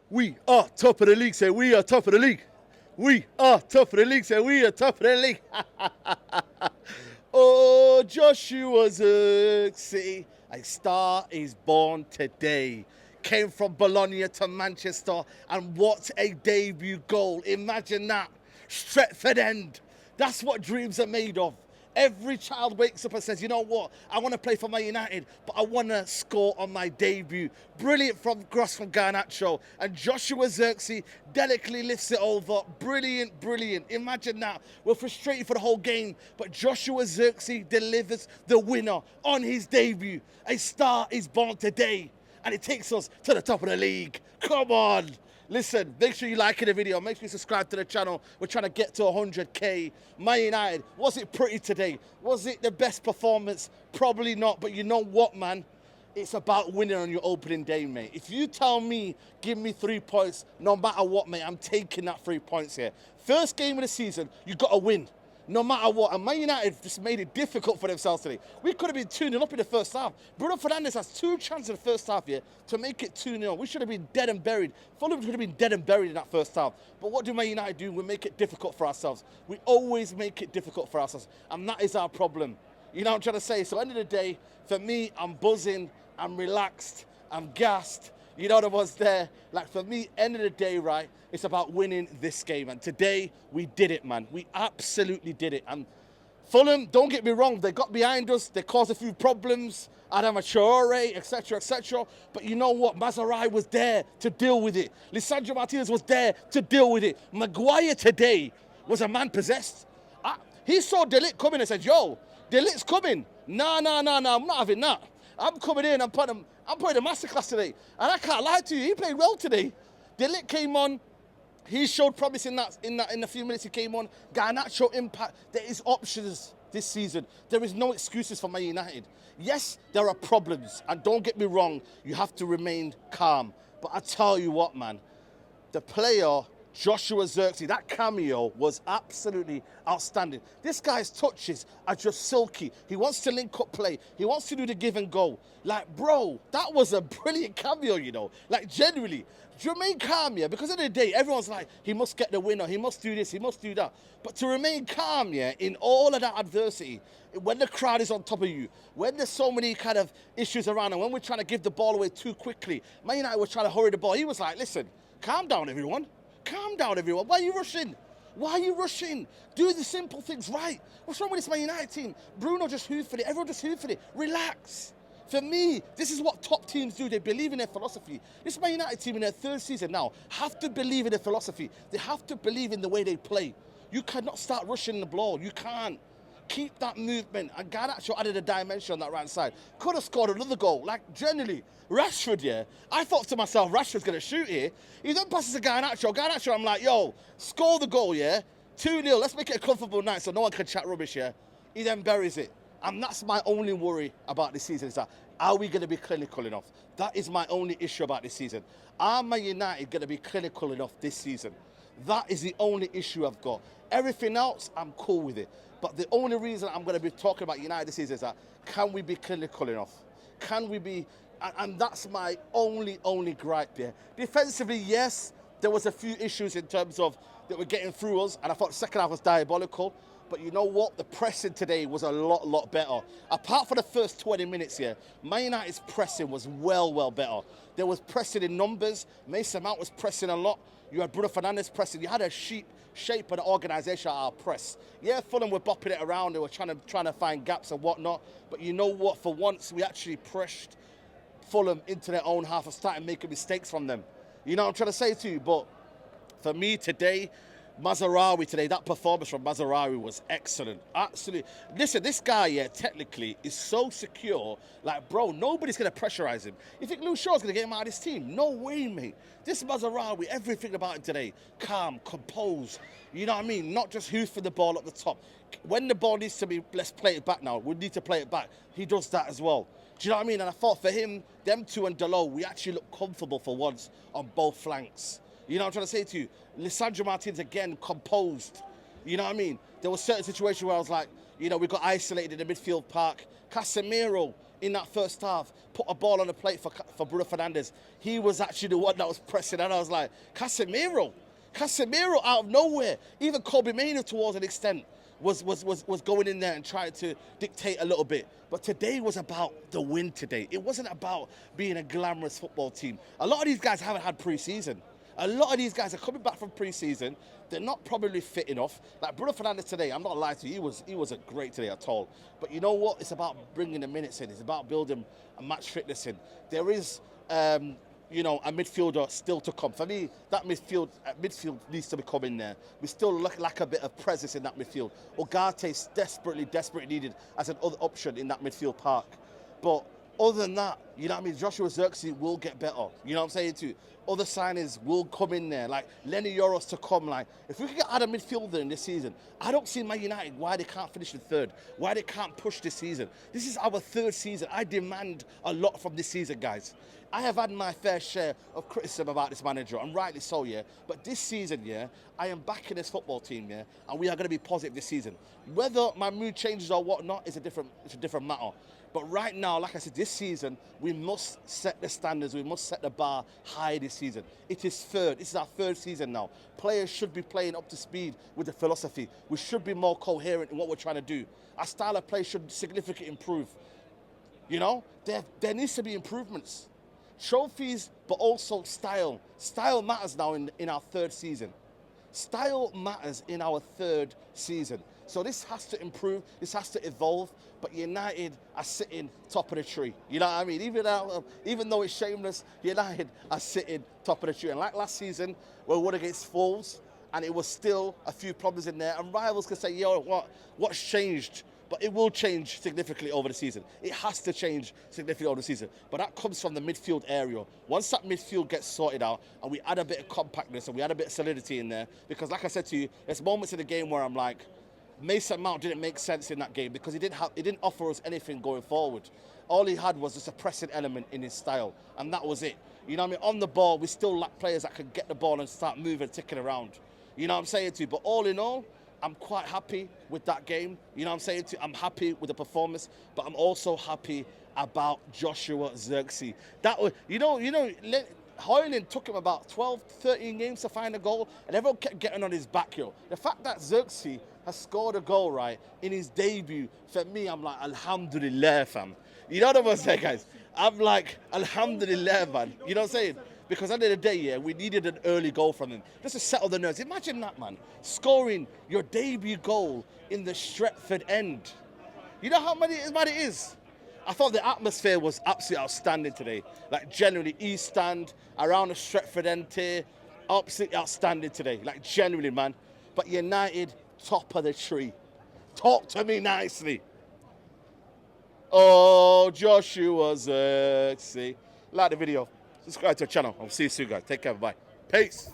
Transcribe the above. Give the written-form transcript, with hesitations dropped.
We are top of the league, say we are top of the league. We are top of the league, say we are top of the league. Oh, Joshua Zirkzee, a star is born today. Came from Bologna to Manchester, and what a debut goal. Imagine that. Stretford End. That's what dreams are made of. Every child wakes up and says, you know what, I want to play for Man United, but I want to score on my debut. Brilliant from cross from Garnacho. And Joshua Zirkzee delicately lifts it over. Brilliant, brilliant. Imagine that. We're frustrated for the whole game, but Joshua Zirkzee delivers the winner on his debut. A star is born today, and it takes us to the top of the league. Come on. Listen, make sure you like the video, make sure you subscribe to the channel. We're trying to get to 100k. Man United, was it pretty today? Was it the best performance? Probably not, but you know what, man? It's about winning on your opening day, mate. If you tell me, give me 3 points, no matter what, mate, I'm taking that 3 points here. First game of the season, you got to win. No matter what, and Man United just made it difficult for themselves today. We could have been 2-0 up in the first half. Bruno Fernandes has 2 chances in the first half here to make it 2-0. We should have been dead and buried. Fulham should have been dead and buried in that first half. But what do Man United do? We make it difficult for ourselves. We always make it difficult for ourselves, and that is our problem. You know what I'm trying to say? So at the end of the day, for me, I'm buzzing, I'm relaxed, I'm gassed. You know the ones there. Like, for me, end of the day, right, it's about winning this game. And today, we did it, man. We absolutely did it. And Fulham, don't get me wrong, they got behind us. They caused a few problems. Adama Traore, etc., etc. But you know what? Maguire was there to deal with it. Lisandro Martinez was there to deal with it. Maguire today was a man possessed. He saw De Ligt coming and said, yo, De Ligt's coming. Nah, I'm not having that. I'm coming in, I'm putting a masterclass today. And I can't lie to you, he played well today. De Ligt came on, he showed promise in the few minutes he came on. Garnacho impact. There is options this season. There is no excuses for Man United. Yes, there are problems, and don't get me wrong, you have to remain calm. But I tell you what, man, the player Joshua Zirkzee, that cameo was absolutely outstanding. This guy's touches are just silky. He wants to link up play. He wants to do the give and go. Like, bro, that was a brilliant cameo, you know. Like, genuinely, remain calm, yeah, because at the end of the day, everyone's like, he must get the winner, he must do this, he must do that. But to remain calm, yeah, in all of that adversity, when the crowd is on top of you, when there's so many kind of issues around, and when we're trying to give the ball away too quickly, Man United was trying to hurry the ball. He was like, listen, calm down, everyone. Calm down, everyone. Why are you rushing? Why are you rushing? Do the simple things right. What's wrong with this Man United team? Bruno just hoofed it. Everyone just hoofed it. Relax. For me, this is what top teams do. They believe in their philosophy. This Man United team in their 3rd season now have to believe in their philosophy. They have to believe in the way they play. You cannot start rushing the ball. You can't. Keep that movement. And Garnacho added a dimension on that right side. Could have scored another goal. Like, generally, Rashford, yeah, I thought to myself, Rashford's going to shoot here. He then passes to Garnacho. Garnacho, I'm like, yo, score the goal, yeah? 2-0. Let's make it a comfortable night so no one can chat rubbish, yeah? He then buries it. And that's my only worry about this season, is that, are we going to be clinical enough? That is my only issue about this season. Are Man United going to be clinical enough this season? That is the only issue I've got. Everything else, I'm cool with it. But the only reason I'm going to be talking about United this season is that, can we be clinical enough? Can we be, and that's my only gripe there. Defensively, yes, there was a few issues in terms of that were getting through us, and I thought the second half was diabolical. But you know what? The pressing today was a lot better. Apart from the first 20 minutes here, Man United's pressing was well better. There was pressing in numbers. Mason Mount was pressing a lot. You had Bruno Fernandes pressing. You had a shape of the organisation at our press. Yeah, Fulham were bopping it around. They were trying to find gaps and whatnot. But you know what? For once, we actually pressed Fulham into their own half and started making mistakes from them. You know what I'm trying to say to you? But for me today, Mascherano today, that performance from Mascherano was excellent. Absolutely. Listen, this guy, yeah, technically is so secure. Like, bro, nobody's going to pressurize him. You think Luke Shaw's going to get him out of his team? No way, mate. This Mascherano, everything about him today, calm, composed. You know what I mean? Not just hoofing the ball up the top. When the ball needs to be, let's play it back now. We need to play it back. He does that as well. Do you know what I mean? And I thought for him, them two and Delo, we actually looked comfortable for once on both flanks. You know what I'm trying to say to you? Lisandro Martinez, again, composed. You know what I mean? There were certain situations where I was like, you know, we got isolated in the midfield park. Casemiro, in that first half, put a ball on the plate for Bruno Fernandes. He was actually the one that was pressing, and I was like, Casemiro out of nowhere. Even Kobe Mainoo, towards an extent, was going in there and trying to dictate a little bit. But today was about the win today. It wasn't about being a glamorous football team. A lot of these guys haven't had pre-season. A lot of these guys are coming back from pre-season. They're not probably fit enough. Like Bruno Fernandes today, I'm not lying to you, he wasn't great today at all. But you know what? It's about bringing the minutes in. It's about building a match fitness in. There is, you know, a midfielder still to come. For me, that midfield needs to be coming there. We still lack a bit of presence in that midfield. Ugarte's desperately needed as an other option in that midfield park. But other than that, you know what I mean, Joshua Zirkzee will get better. You know what I'm saying too? Other signings will come in there, like Lenny Yoros to come. Like, if we could add a midfielder in this season, I don't see Man United why they can't finish in third, why they can't push this season. This is our third season. I demand a lot from this season, guys. I have had my fair share of criticism about this manager, and rightly so, yeah. But this season, yeah, I am backing this football team, yeah, and we are going to be positive this season. Whether my mood changes or whatnot is a different matter. But right now, like I said, this season, we must set the standards. We must set the bar high this season. It is third. This is our third season now. Players should be playing up to speed with the philosophy. We should be more coherent in what we're trying to do. Our style of play should significantly improve. You know, there needs to be improvements. Trophies, but also style. Style matters now in our third season. Style matters in our third season. So this has to improve, this has to evolve, but United are sitting top of the tree. You know what I mean? Even though it's shameless, United are sitting top of the tree. And like last season, we won against Wolves, and it was still a few problems in there, and rivals could say, yo, what's changed? But it will change significantly over the season. It has to change significantly over the season. But that comes from the midfield area. Once that midfield gets sorted out and we add a bit of compactness and we add a bit of solidity in there, because like I said to you, there's moments in the game where I'm like, Mason Mount didn't make sense in that game because he didn't offer us anything going forward. All he had was just a pressing element in his style, and that was it. You know what I mean? On the ball, we still lack players that can get the ball and start moving, ticking around. You know what I'm saying to you? But all in all, I'm quite happy with that game. You know what I'm saying to you? I'm happy with the performance, but I'm also happy about Joshua Zirkzee. That was, Hoyland took him about 12, 13 games to find a goal, and everyone kept getting on his back, yo. The fact that Zirkzee has scored a goal, right, in his debut, for me, I'm like, alhamdulillah, fam. You know what I'm saying, guys? I'm like, alhamdulillah, man. You know what I'm saying? Because at the end of the day, yeah, we needed an early goal from him, just to settle the nerves. Imagine that, man, scoring your debut goal in the Stretford end. You know how many it is? I thought the atmosphere was absolutely outstanding today. Like, generally, East Stand, around the Stretford end tier, absolutely outstanding today. Like, genuinely, man. But United, top of the tree. Talk to me nicely. Oh, Joshua Zirkzee. Like the video. Subscribe to the channel. I'll see you soon, guys. Take care. Bye. Peace.